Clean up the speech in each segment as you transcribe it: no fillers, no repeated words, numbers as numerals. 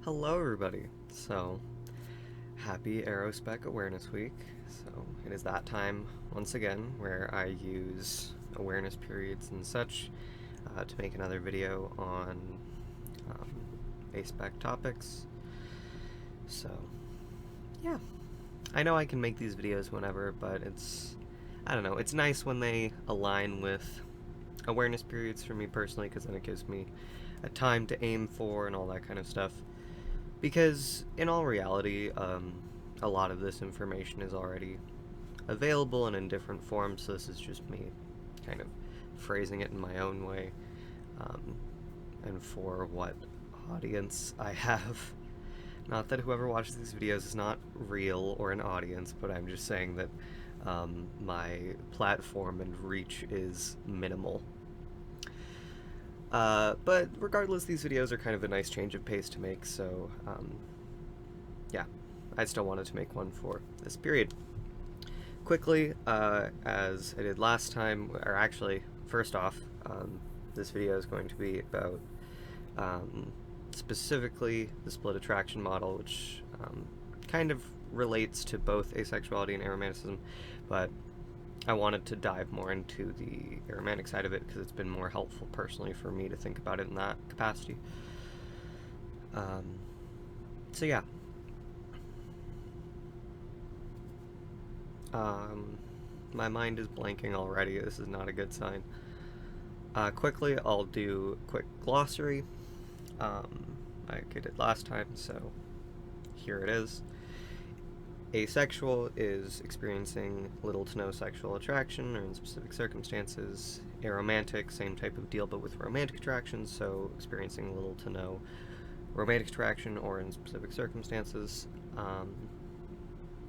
Hello everybody. So, happy Aerospec Awareness Week. So, it is that time once again where I use awareness periods and such to make another video on um, A-Spec topics. So, yeah. I know I can make these videos whenever, but I don't know, it's nice when they align with awareness periods for me personally, because then it gives me a time to aim for and all that kind of stuff. Because in all reality, a lot of this information is already available and in different forms, so this is just me kind of phrasing it in my own way, um, and for what audience I have. Not that whoever watches these videos is not real or an audience, but I'm just saying that my platform and reach is minimal. But regardless, these videos are kind of a nice change of pace to make, so yeah, I still wanted to make one for this period. Quickly, as I did last time, or actually, first off, this video is going to be about specifically the split attraction model, which kind of relates to both asexuality and aromanticism, but I wanted to dive more into the aromantic side of it because it's been more helpful personally for me to think about it in that capacity. So yeah. My mind is blanking already. This is not a good sign. Quickly, I'll do a quick glossary. Like I did last time, so here it is. Asexual is experiencing little to no sexual attraction or in specific circumstances. Aromantic, same type of deal but with romantic attraction, so experiencing little to no romantic attraction or in specific circumstances.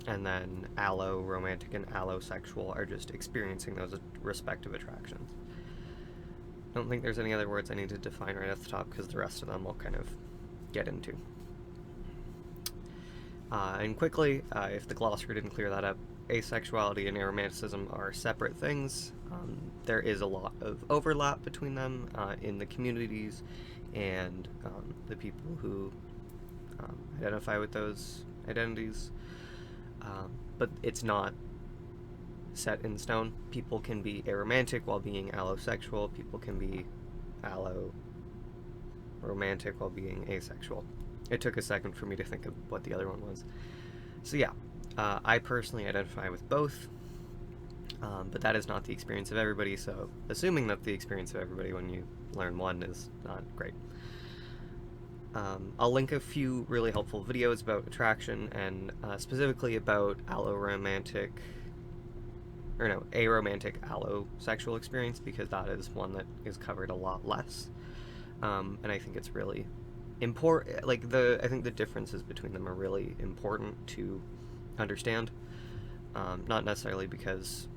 And then allo-romantic and allosexual are just experiencing those respective attractions. I don't think there's any other words I need to define right at the top because the rest of them I'll kind of get into. And quickly, if the glossary didn't clear that up, asexuality and aromanticism are separate things. There is a lot of overlap between them in the communities and the people who identify with those identities. But it's not set in stone. People can be aromantic while being allosexual. People can be allo-romantic while being asexual. It took a second for me to think of what the other one was. So yeah, I personally identify with both, but that is not the experience of everybody, so assuming that the experience of everybody when you learn one is not great. I'll link a few really helpful videos about attraction and specifically about aromantic allosexual experience because that is one that is covered a lot less. And I think it's really important. I think the differences between them are really important to understand. Not necessarily because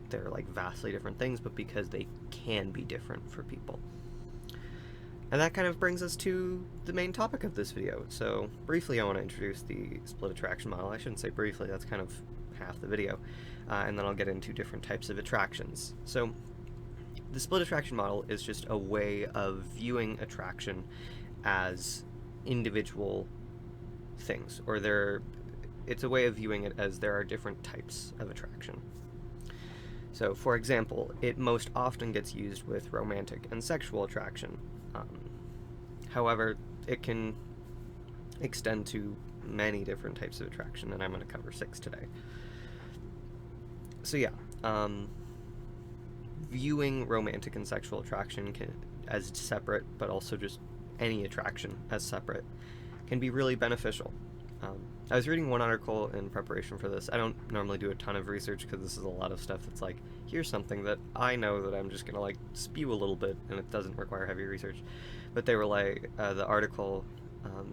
they're like vastly different things, but because they can be different for people. And that kind of brings us to the main topic of this video. So briefly, I want to introduce the split attraction model. I shouldn't say briefly, that's kind of half the video. And then I'll get into different types of attractions. So the split attraction model is just a way of viewing attraction as individual things, or it's a way of viewing it as there are different types of attraction. So, for example, it most often gets used with romantic and sexual attraction. However, it can extend to many different types of attraction, and I'm going to cover 6 today. So yeah, viewing romantic and sexual attraction as separate, but also just any attraction as separate, can be really beneficial. I was reading one article in preparation for this. I don't normally do a ton of research because this is a lot of stuff that's like, here's something that I know that I'm just gonna like spew a little bit and it doesn't require heavy research. But they were like, the article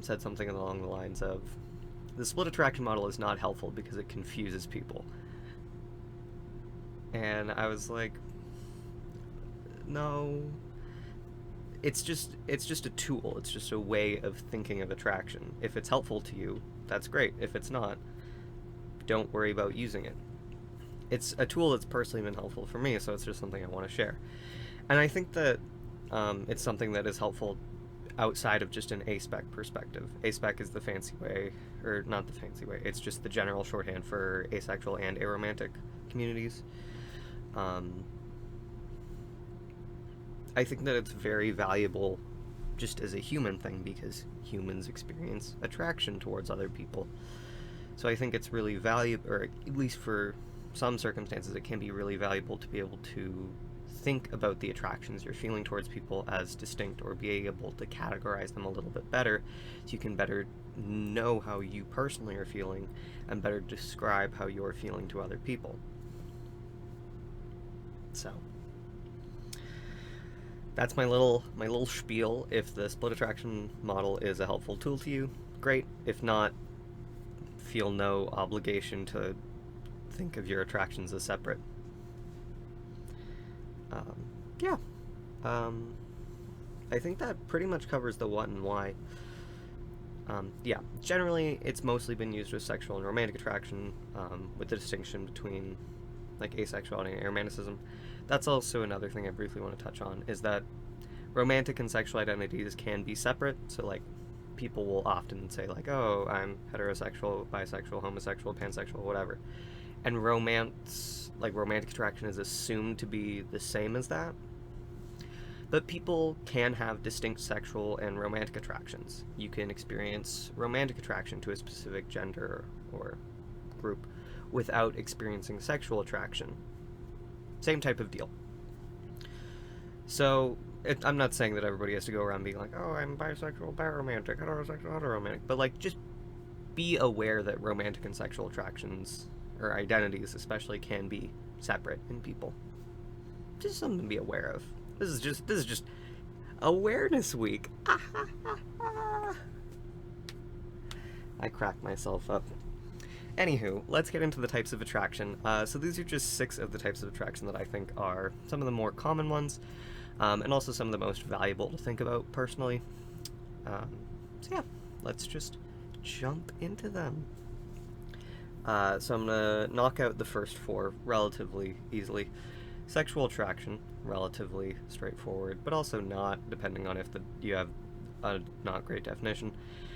said something along the lines of, the split attraction model is not helpful because it confuses people. And I was like, no, it's just a tool. It's just a way of thinking of attraction. If it's helpful to you, that's great. If it's not, don't worry about using it. It's a tool that's personally been helpful for me, so it's just something I want to share. And I think that it's something that is helpful outside of just an A-spec perspective. A-spec is the fancy way, or not the fancy way, it's just the general shorthand for asexual and aromantic communities. I think that it's very valuable just as a human thing, because humans experience attraction towards other people. So I think it's really valuable, or at least for some circumstances, it can be really valuable to be able to think about the attractions you're feeling towards people as distinct, or be able to categorize them a little bit better, so you can better know how you personally are feeling and better describe how you're feeling to other people. So that's my little spiel. If the split attraction model is a helpful tool to you, great. If not, feel no obligation to think of your attractions as separate. Yeah. I think that pretty much covers the what and why. Yeah, generally it's mostly been used with sexual and romantic attraction, with the distinction between like asexuality and aromanticism. That's also another thing I briefly want to touch on, is that romantic and sexual identities can be separate. So like people will often say like, oh, I'm heterosexual, bisexual, homosexual, pansexual, whatever. And romance, like romantic attraction, is assumed to be the same as that. But people can have distinct sexual and romantic attractions. You can experience romantic attraction to a specific gender or group without experiencing sexual attraction. Same type of deal. So, I'm not saying that everybody has to go around being like, oh, I'm bisexual, biromantic, heterosexual, heteromantic, but like, just be aware that romantic and sexual attractions, or identities especially, can be separate in people. Just something to be aware of. This is just awareness week. I cracked myself up. Anywho, let's get into the types of attraction. So these are just 6 of the types of attraction that I think are some of the more common ones, and also some of the most valuable to think about personally. So yeah, let's just jump into them. So I'm gonna knock out the first 4 relatively easily. Sexual attraction, relatively straightforward, but also not, depending on if you have a not great definition.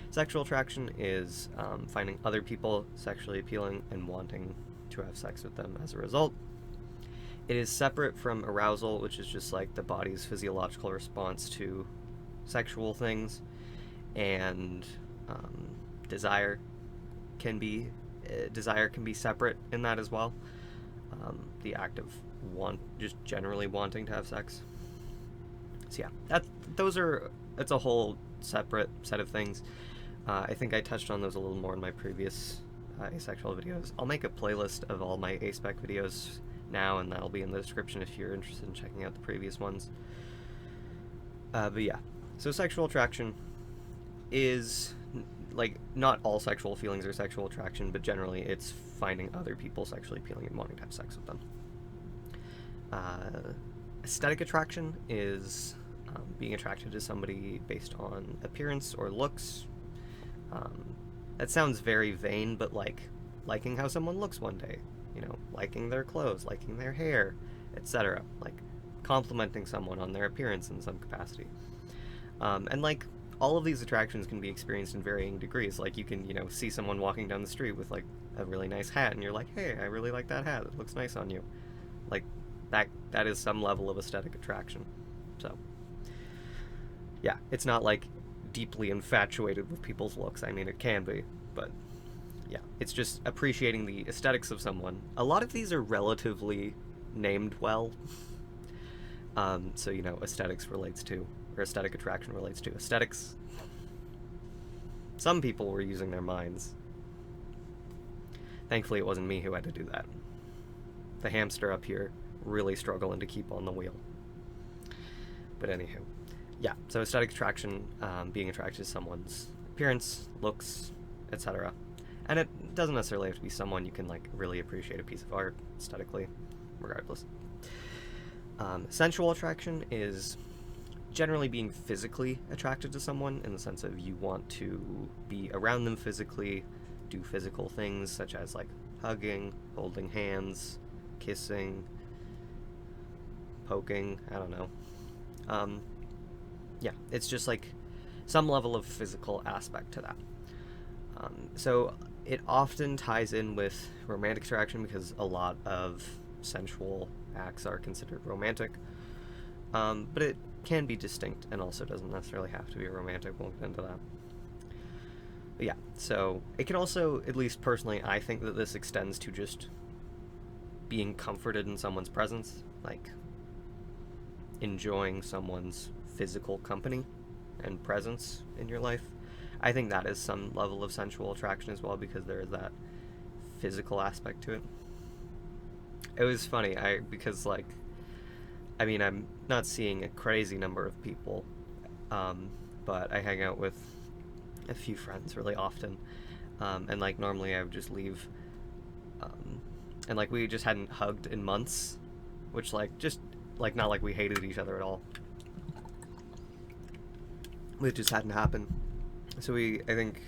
Sexual attraction is finding other people sexually appealing and wanting to have sex with them as a result. It is separate from arousal, which is just like the body's physiological response to sexual things, and desire can be separate in that as well. The act of just generally wanting to have sex. So yeah, it's a whole separate set of things. I think I touched on those a little more in my previous asexual videos. I'll make a playlist of all my aspec videos now, and that'll be in the description if you're interested in checking out the previous ones. But yeah, so sexual attraction is, like, not all sexual feelings are sexual attraction, but generally it's finding other people sexually appealing and wanting to have sex with them. Aesthetic attraction is being attracted to somebody based on appearance or looks. That sounds very vain, but like liking how someone looks one day, liking their clothes, liking their hair, etc. Like complimenting someone on their appearance in some capacity. And like all of these attractions can be experienced in varying degrees. Like you can, see someone walking down the street with like a really nice hat, and you're like, hey, I really like that hat. It looks nice on you. Like that is some level of aesthetic attraction. So yeah, it's not like deeply infatuated with people's looks. I mean, it can be, but yeah, it's just appreciating the aesthetics of someone. A lot of these are relatively named well. So aesthetics relates to, or aesthetic attraction relates to aesthetics. Some people were using their minds. Thankfully, it wasn't me who had to do that. The hamster up here really struggling to keep on the wheel. But anywho, yeah, so aesthetic attraction, being attracted to someone's appearance, looks, etc. And it doesn't necessarily have to be someone. You can like really appreciate a piece of art aesthetically, regardless. Sensual attraction is generally being physically attracted to someone, in the sense of you want to be around them physically, do physical things such as like hugging, holding hands, kissing, poking, I don't know. Yeah, it's just like some level of physical aspect to that. So it often ties in with romantic attraction because a lot of sensual acts are considered romantic. But it can be distinct and also doesn't necessarily have to be romantic. We'll get into that. But yeah, so it can also, at least personally, I think that this extends to just being comforted in someone's presence, like enjoying someone's physical company and presence in your life. I think that is some level of sensual attraction as well, because there is that physical aspect to it. It was funny, because like, I mean, I'm not seeing a crazy number of people, but I hang out with a few friends really often, and like normally I would just leave, and like we just hadn't hugged in months, which like just like not like we hated each other at all. It just hadn't happened. So I think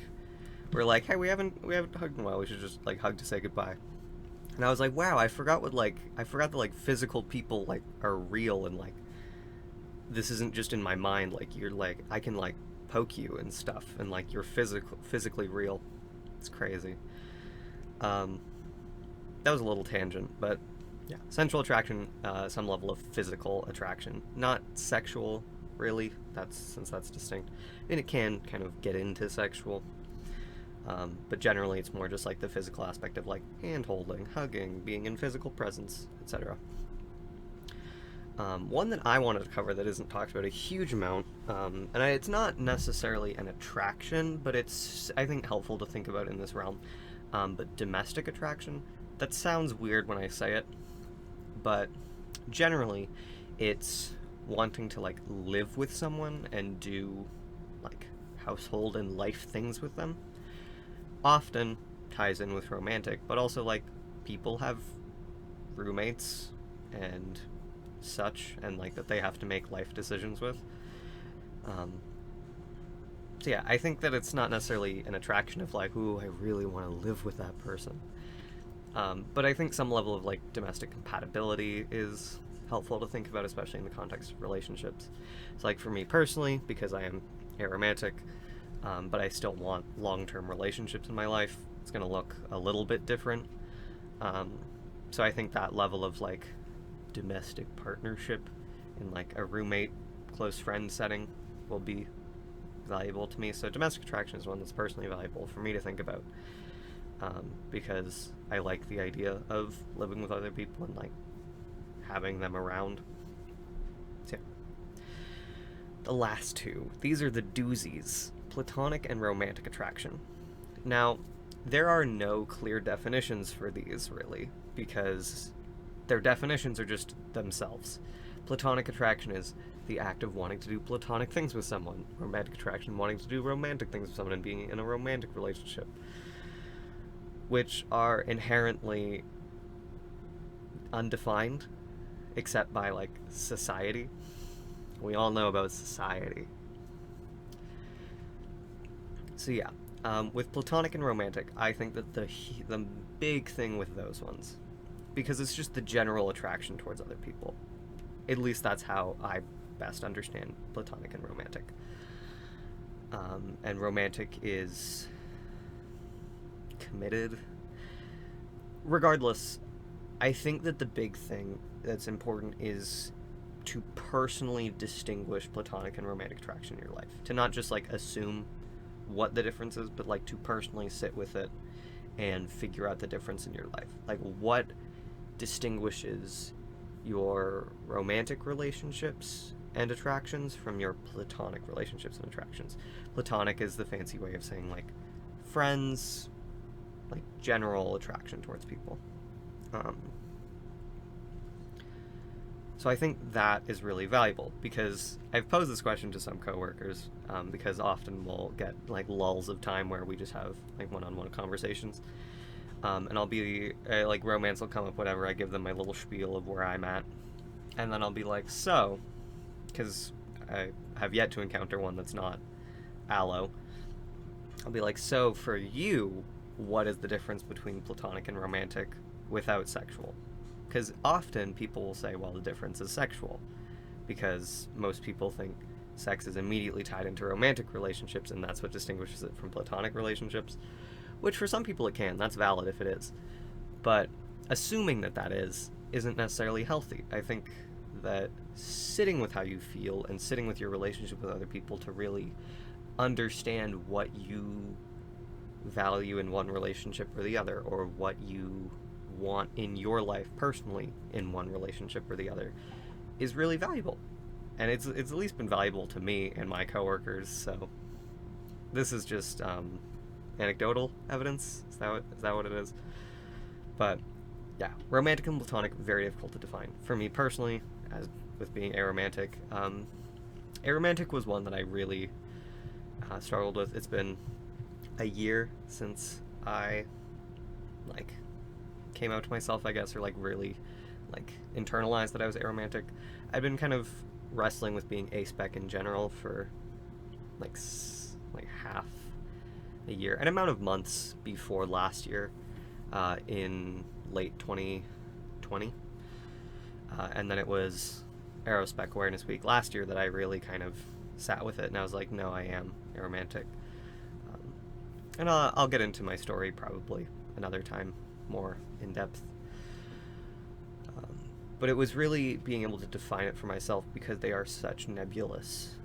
we're like, hey, we haven't hugged in a while. We should just like hug to say goodbye. And I was like, wow, I forgot that like physical people like are real, and like this isn't just in my mind. Like you're like, I can like poke you and stuff, and like you're physically real. It's crazy. That was a little tangent, but yeah, sensual attraction, some level of physical attraction, not sexual, really. Since that's distinct. I mean, it can kind of get into sexual, but generally it's more just like the physical aspect of like hand holding, hugging, being in physical presence, etc. One that I wanted to cover that isn't talked about a huge amount, and it's not necessarily an attraction, but it's, I think, helpful to think about in this realm, but domestic attraction. That sounds weird when I say it, but generally it's wanting to like live with someone and do like household and life things with them. Often ties in with romantic, but also like people have roommates and such, and like that they have to make life decisions with. So yeah, I think that it's not necessarily an attraction of like, ooh, I really want to live with that person. But I think some level of like domestic compatibility is helpful to think about, especially in the context of relationships. So like for me personally, because I am aromantic, but I still want long-term relationships in my life, it's going to look a little bit different. So I think that level of like domestic partnership in like a roommate, close friend setting will be valuable to me. So domestic attraction is one that's personally valuable for me to think about, because I like the idea of living with other people and like having them around. So yeah. The last two, these are the doozies: platonic and romantic attraction. Now, there are no clear definitions for these, really, because their definitions are just themselves. Platonic attraction is the act of wanting to do platonic things with someone. Romantic attraction, wanting to do romantic things with someone and being in a romantic relationship, which are inherently undefined, except by, like, society. We all know about society. So yeah, with platonic and romantic, I think that the big thing with those ones, because it's just the general attraction towards other people. At least that's how I best understand platonic and romantic. And romantic is committed. Regardless, I think that the big thing that's important is to personally distinguish platonic and romantic attraction in your life. To not just, like, assume what the difference is, but, like, to personally sit with it and figure out the difference in your life. Like, what distinguishes your romantic relationships and attractions from your platonic relationships and attractions. Platonic is the fancy way of saying, like, friends, like, general attraction towards people. So I think that is really valuable, because I've posed this question to some coworkers, because often we'll get, like, lulls of time where we just have, like, one-on-one conversations. And I'll be, like, romance will come up, whatever, I give them my little spiel of where I'm at. And then I'll be like, so, because I have yet to encounter one that's not aloe. I'll be like, so for you, what is the difference between platonic and romantic without sexual? Because often people will say, well, the difference is sexual, because most people think sex is immediately tied into romantic relationships, and that's what distinguishes it from platonic relationships, which for some people it can. That's valid if it is. But assuming that that isn't necessarily healthy. I think that sitting with how you feel and sitting with your relationship with other people to really understand what you value in one relationship or the other, or what you want in your life personally in one relationship or the other, is really valuable. And it's at least been valuable to me and my coworkers. So this is just anecdotal evidence. Is that what it is? But yeah, romantic and platonic, very difficult to define for me personally. As with being aromantic, aromantic was one that I really struggled with. It's been a year since I came out to myself, I guess, or really internalized that I was aromantic. I've been kind of wrestling with being aspec in general for like half a year, an amount of months before last year, in late 2020, and then it was Arospec Awareness Week last year that I really kind of sat with it, and I was like, no, I am aromantic. And I'll get into my story probably another time, more in depth. But it was really being able to define it for myself, because they are such nebulous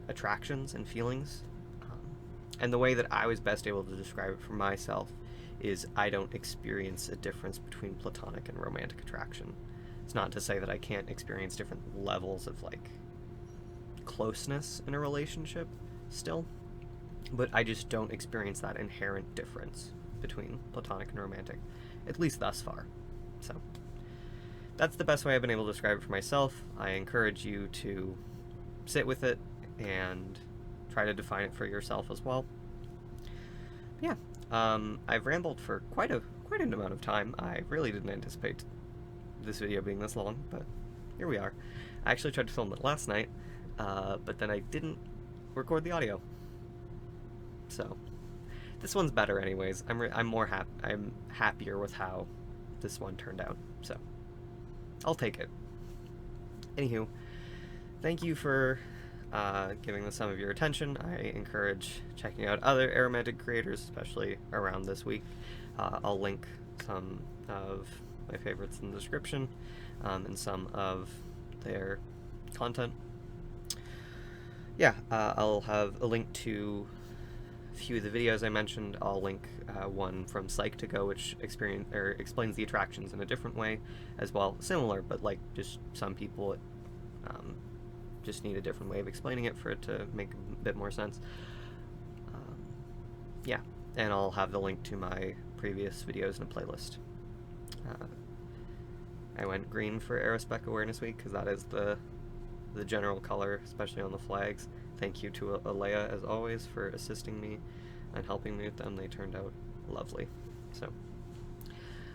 attractions and feelings. And the way that I was best able to describe it for myself is I don't experience a difference between platonic and romantic attraction. It's not to say that I can't experience different levels of closeness in a relationship still, but I just don't experience that inherent difference between platonic and romantic, at least thus far. So that's the best way I've been able to describe it for myself. I encourage you to sit with it and try to define it for yourself as well. Yeah, I've rambled for quite an amount of time. I really didn't anticipate this video being this long, but here we are. I actually tried to film it last night, but then I didn't record the audio. So this one's better, anyways. I'm happier with how this one turned out. So I'll take it. Anywho, thank you for giving this some of your attention. I encourage checking out other aromantic creators, especially around this week. I'll link some of my favorites in the description, and some of their content. Yeah, I'll have a link to a few of the videos I mentioned. I'll link one from Psych2Go, which explains the attractions in a different way as well. Similar, but just some people just need a different way of explaining it for it to make a bit more sense. Yeah, and I'll have the link to my previous videos in a playlist. I went green for Arospec Awareness Week because that is the general color, especially on the flags. Thank you to Alea, as always, for assisting me and helping me with them. They turned out lovely. So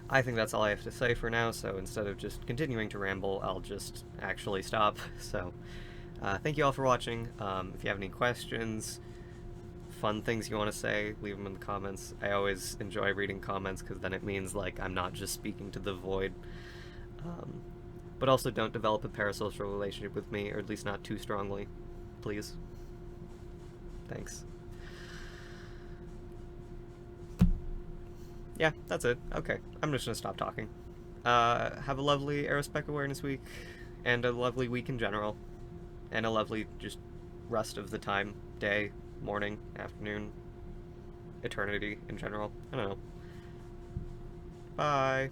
I think that's all I have to say for now, so instead of just continuing to ramble, I'll just actually stop. So thank you all for watching. If you have any questions, fun things you want to say, leave them in the comments. I always enjoy reading comments, because then it means I'm not just speaking to the void. But also, don't develop a parasocial relationship with me, or at least not too strongly. Please. Thanks. Yeah, that's it. Okay, I'm just gonna stop talking. Have a lovely Arospec Awareness Week, and a lovely week in general, and a lovely just rest of the time, day, morning, afternoon, eternity in general. I don't know. Bye.